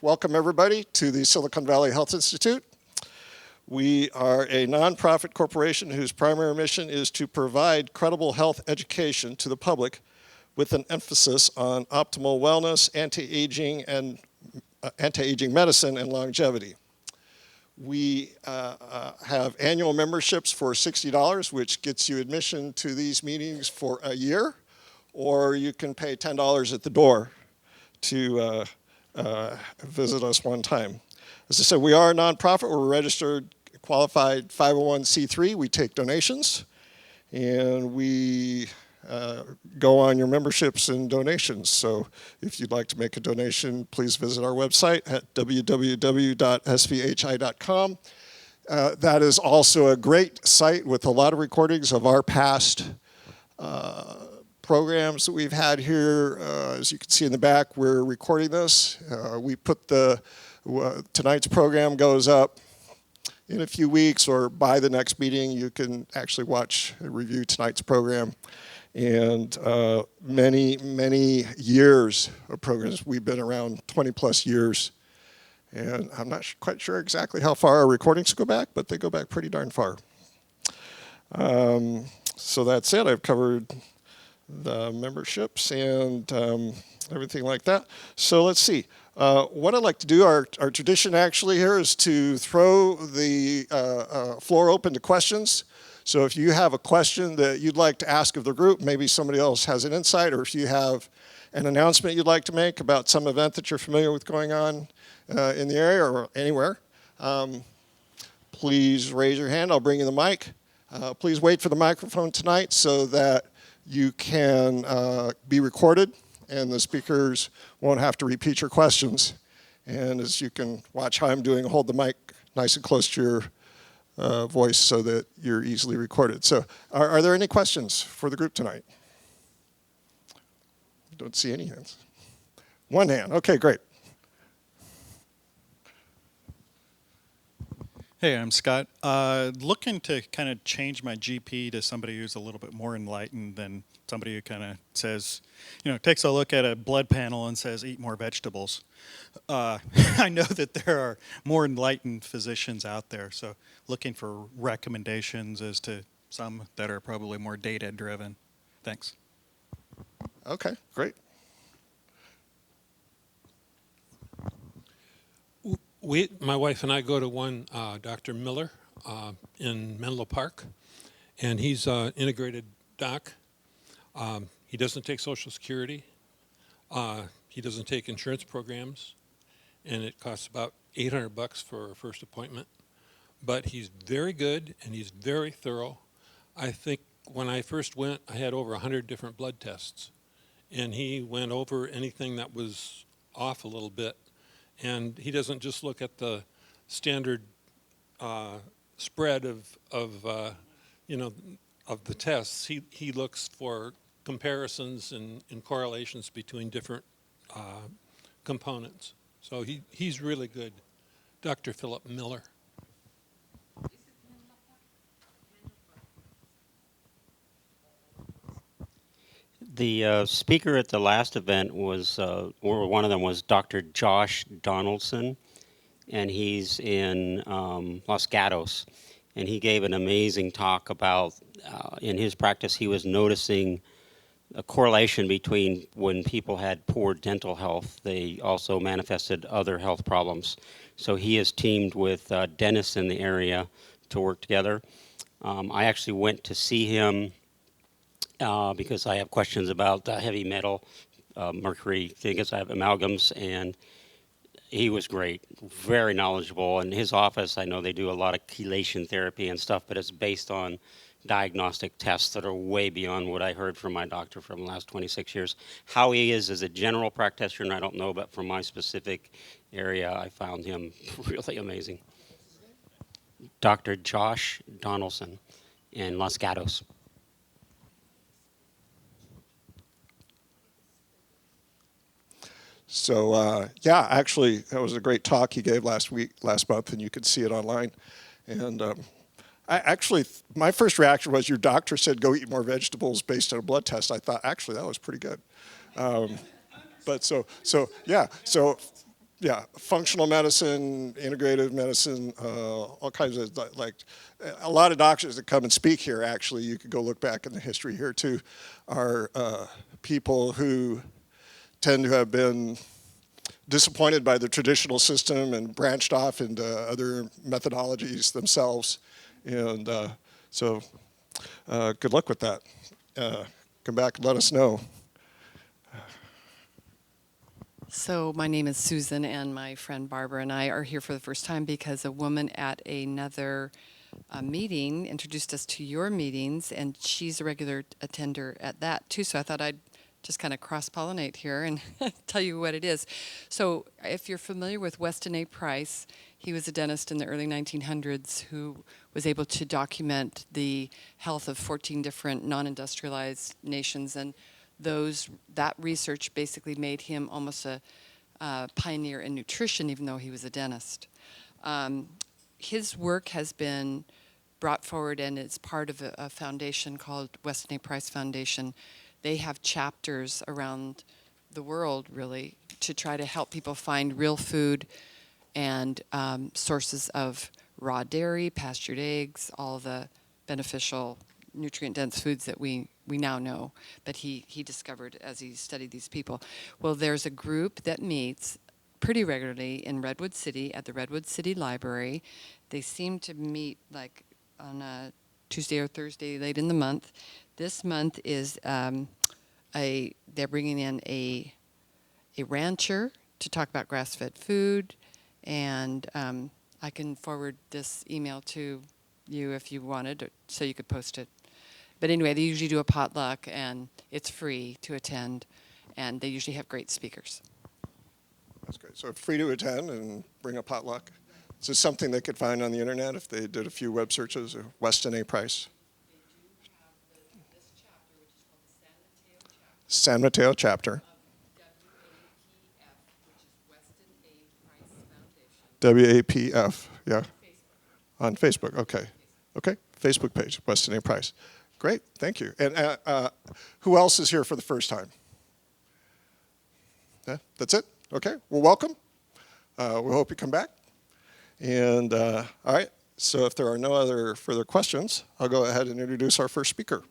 welcome everybody to the Silicon Valley Health Institute. We are a nonprofit corporation whose primary mission is to provide credible health education to the public with an emphasis on optimal wellness, anti-aging medicine, and longevity. We have annual memberships for $60, which gets you admission to these meetings for a year, or you can pay $10 at the door to visit us one time. As I said, we are a nonprofit. We're a registered, qualified 501c3. We take donations, and we go on your memberships and donations. So if you'd like to make a donation, please visit our website at www.svhi.com. That is also a great site with a lot of recordings of our past programs that we've had here. As you can see in the back, we're recording this. We put tonight's program goes up in a few weeks, or by the next meeting you can actually watch and review tonight's program. And many years of programs. We've been around 20 plus years, and I'm not quite sure exactly how far our recordings go back, but they go back pretty darn far. So that's it. I've covered the memberships and everything like that. So let's see. What I'd like to do, our tradition actually here is to throw the floor open to questions. So if you have a question that you'd like to ask of the group, maybe somebody else has an insight, or if you have an announcement you'd like to make about some event that you're familiar with going on in the area or anywhere, please raise your hand. I'll bring you the mic. Please wait for the microphone tonight so that you can be recorded and the speakers won't have to repeat your questions. And as you can watch how I'm doing, hold the mic nice and close to your voice so that you're easily recorded. So are there any questions for the group tonight? Don't see any hands. One hand. Okay, great. Hey, I'm Scott. Looking to kind of change my GP to somebody who's a little bit more enlightened than somebody who kind of says, takes a look at a blood panel and says, eat more vegetables. I know that there are more enlightened physicians out there, so looking for recommendations as to some that are probably more data-driven. Thanks. Okay, great. My wife and I go to one Dr. Miller in Menlo Park, and he's an integrated doc. He doesn't take Social Security. He doesn't take insurance programs, and it costs about $800 for a first appointment. But he's very good, and he's very thorough. I think when I first went, I had over 100 different blood tests, and he went over anything that was off a little bit. And he doesn't just look at the standard spread of the tests. He looks for comparisons and correlations between different components. So he's really good. Dr. Philip Miller. The speaker at the last event was, or one of them was Dr. Josh Donaldson, and he's in Los Gatos. And he gave an amazing talk about, in his practice, he was noticing a correlation between when people had poor dental health, they also manifested other health problems. So he has teamed with dentists in the area to work together. I actually went to see him because I have questions about heavy metal, mercury things. I have amalgams, and he was great, very knowledgeable. In his office, I know they do a lot of chelation therapy and stuff, but it's based on diagnostic tests that are way beyond what I heard from my doctor from the last 26 years. How he is as a general practitioner, I don't know, but for my specific area, I found him really amazing. Dr. Josh Donaldson in Los Gatos. So yeah, actually, that was a great talk he gave last month, and you could see it online. And my first reaction was your doctor said go eat more vegetables based on a blood test. I thought, actually, that was pretty good. But so yeah, functional medicine, integrative medicine, all kinds of like a lot of doctors that come and speak here. Actually, you could go look back in the history here too, are people who tend to have been disappointed by the traditional system and branched off into other methodologies themselves. And so good luck with that. Come back and let us know. So my name is Susan, and my friend Barbara and I are here for the first time because a woman at another meeting introduced us to your meetings, and she's a regular attender at that too. So I thought I'd just kind of cross-pollinate here and tell you what it is. So if you're familiar with Weston A. Price, he was a dentist in the early 1900s who was able to document the health of 14 different non-industrialized nations, and that research basically made him almost a pioneer in nutrition, even though he was a dentist. His work has been brought forward, and it's part of a foundation called Weston A. Price Foundation. They have chapters around the world, really, to try to help people find real food and sources of raw dairy, pastured eggs, all the beneficial nutrient-dense foods that we now know, but he discovered as he studied these people. Well, there's a group that meets pretty regularly in Redwood City at the Redwood City Library. They seem to meet like on a Tuesday or Thursday late in the month. This month is they're bringing in a rancher to talk about grass-fed food, and I can forward this email to you if you wanted, so you could post it. But anyway, they usually do a potluck, and it's free to attend, and they usually have great speakers. That's great. So free to attend and bring a potluck. Is this something they could find on the internet if they did a few web searches? Or Weston A. Price. They do have this chapter, which is called the San Mateo chapter. of WAPF, which is Weston A. Price Foundation. WAPF. Yeah. Facebook. On Facebook. Okay. Okay. Facebook page. Weston A. Price. Great. Thank you. And who else is here for the first time? Yeah, that's it? Okay. Well, welcome. We hope you come back. And all right. So if there are no other further questions, I'll go ahead and introduce our first speaker.